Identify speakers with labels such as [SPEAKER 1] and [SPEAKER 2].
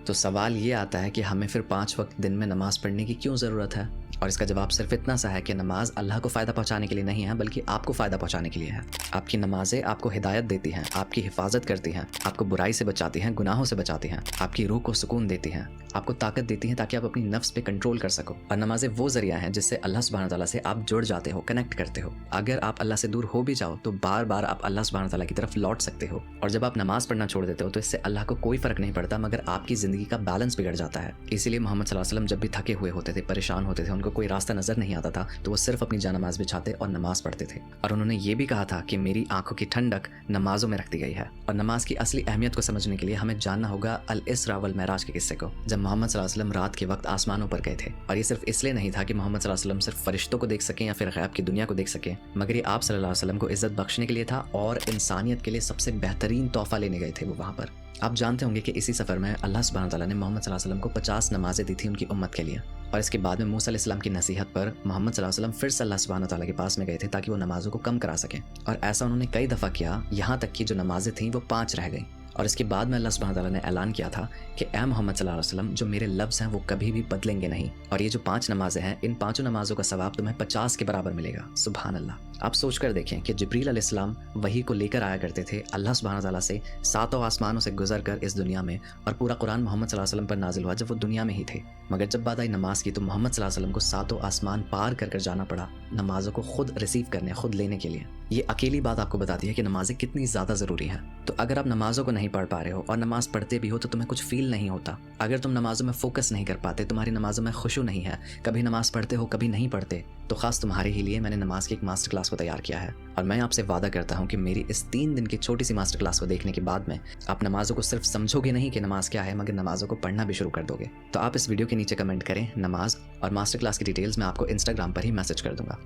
[SPEAKER 1] تو سوال یہ آتا ہے کہ ہمیں پھر 5 وقت دن میں نماز پڑھنے کی کیوں ضرورت ہے؟ اور اس کا جواب صرف اتنا سا ہے کہ نماز اللہ کو فائدہ پہنچانے کے لیے نہیں ہے بلکہ آپ کو فائدہ پہنچانے کے لیے ہے۔ آپ کی نمازیں آپ کو ہدایت دیتی ہیں، آپ کی حفاظت کرتی ہیں، آپ کو برائی سے بچاتی ہیں، گناہوں سے بچاتی ہیں، آپ کی روح کو سکون دیتی ہیں، آپ کو طاقت دیتی ہیں تاکہ آپ اپنی نفس پہ کنٹرول کر سکو۔ اور نمازیں وہ ذریعہ ہیں جس سے اللہ سبحانہ تعالیٰ سے آپ جڑ جاتے ہو، کنیکٹ کرتے ہو۔ اگر آپ اللہ سے دور ہو بھی جاؤ تو بار بار آپ اللہ سبحانہ تعالیٰ کی طرف لوٹ سکتے ہو۔ اور جب آپ نماز پڑھنا چھوڑ دیتے ہو تو اس سے اللہ کو کوئی فرق نہیں پڑتا مگر آپ کی زندگی کا بیلنس بگڑ جاتا ہے۔ اسی لیے محمد صلی اللہ علیہ وسلم جب بھی تھکے ہوئے ہوتے تھے، پریشان ہوتے تھے، ان کو کوئی راستہ نظر نہیں آتا تھا تو وہ صرف اپنی جانماز بچھاتے اور نماز پڑھتے تھے۔ اور انہوں نے یہ بھی کہا تھا کہ میری آنکھوں کی ٹھنڈک نمازوں میں رکھ دی گئی ہے۔ اور نماز کی اصلی اہمیت کو سمجھنے کے لیے ہمیں جاننا ہوگا الاسراء والمعراج کے قصے کو، جب محمد صلی اللہ علیہ وسلم رات کے وقت آسمانوں پر گئے تھے۔ اور یہ صرف اس لیے نہیں تھا کہ محمد صلی اللہ علیہ وسلم صرف فرشتوں کو دیکھ سکیں یا پھر غیب کی دنیا کو دیکھ سکیں، مگر یہ آپ صلی اللہ علیہ وسلم کو عزت بخشنے کے لیے تھا اور انسانیت کے لیے سب سے بہترین تحفہ لینے گئے تھے وہ وہاں پر۔ آپ جانتے ہوں گے کہ اسی سفر میں اللہ سبحانہ تعالیٰ نے محمد صلی اللہ علیہ وسلم کو 50 نمازیں دی تھیں ان کی امت کے لیے۔ اور اس کے بعد میں موسیٰ علیہ السلام کی نصیحت پر محمد صلی اللہ علیہ وسلم پھر سے اللہ سبحانہ تعالیٰ کے پاس میں گئے تھے تاکہ وہ نمازوں کو کم کرا سکیں۔ اور ایسا انہوں نے کئی دفعہ کیا، یہاں تک کہ جو نمازیں تھیں وہ 5 رہ گئیں۔ اور اس کے بعد میں اللہ سبحانہ تعالیٰ نے اعلان کیا تھا کہ اے محمد صلی اللہ علیہ وسلم، جو میرے لفظ ہیں وہ کبھی بھی بدلیں گے نہیں، اور یہ جو 5 نمازیں ہیں ان 5 نمازوں کا ثواب تمہیں 50 کے برابر ملے گا۔ سبحان اللہ۔ آپ سوچ کر دیکھیں کہ جبریل علیہ السلام وحی کو لے کر آیا کرتے تھے اللہ سبحانہ تعالیٰ سے 7 آسمانوں سے گزر کر اس دنیا میں، اور پورا قرآن محمد صلی اللہ علیہ وسلم پر نازل ہوا جب وہ دنیا میں ہی تھے، مگر جب بات آئی نماز کی تو محمد صلی اللہ علیہ وسلم کو 7 آسمان پار کر کر جانا پڑا نمازوں کو خود ریسیو کرنے، خود لینے کے لیے۔ یہ اکیلی بات آپ کو بتاتی ہے کہ نمازیں کتنی زیادہ ضروری ہیں۔ تو اگر آپ نمازوں کو نہیں پڑھ پا رہے ہو اور نماز پڑھتے بھی ہو تو تمہیں کچھ فیل نہیں ہوتا، اگر تم نمازوں میں فوکس نہیں کر پاتے، تمہاری نمازوں میں خشوع نہیں ہے، کبھی نماز پڑھتے ہو کبھی نہیں پڑھتے، تو خاص تمہارے ہی لیے میں نے نماز کی ایک ماسٹر کلاس کو تیار کیا ہے۔ اور میں آپ سے وعدہ کرتا ہوں کہ میری اس 3 دن کی چھوٹی سی ماسٹر کلاس کو دیکھنے کے بعد میں آپ نمازوں کو صرف سمجھو گے نہیں کہ نماز کیا ہے، مگر نمازوں کو پڑھنا بھی شروع کر دو گے۔ تو آپ اس ویڈیو کے نیچے کمنٹ کریں نماز، اور ماسٹر کلاس کی ڈیٹیلز میں آپ کو انسٹاگرام پر ہی میسج کر دوں گا۔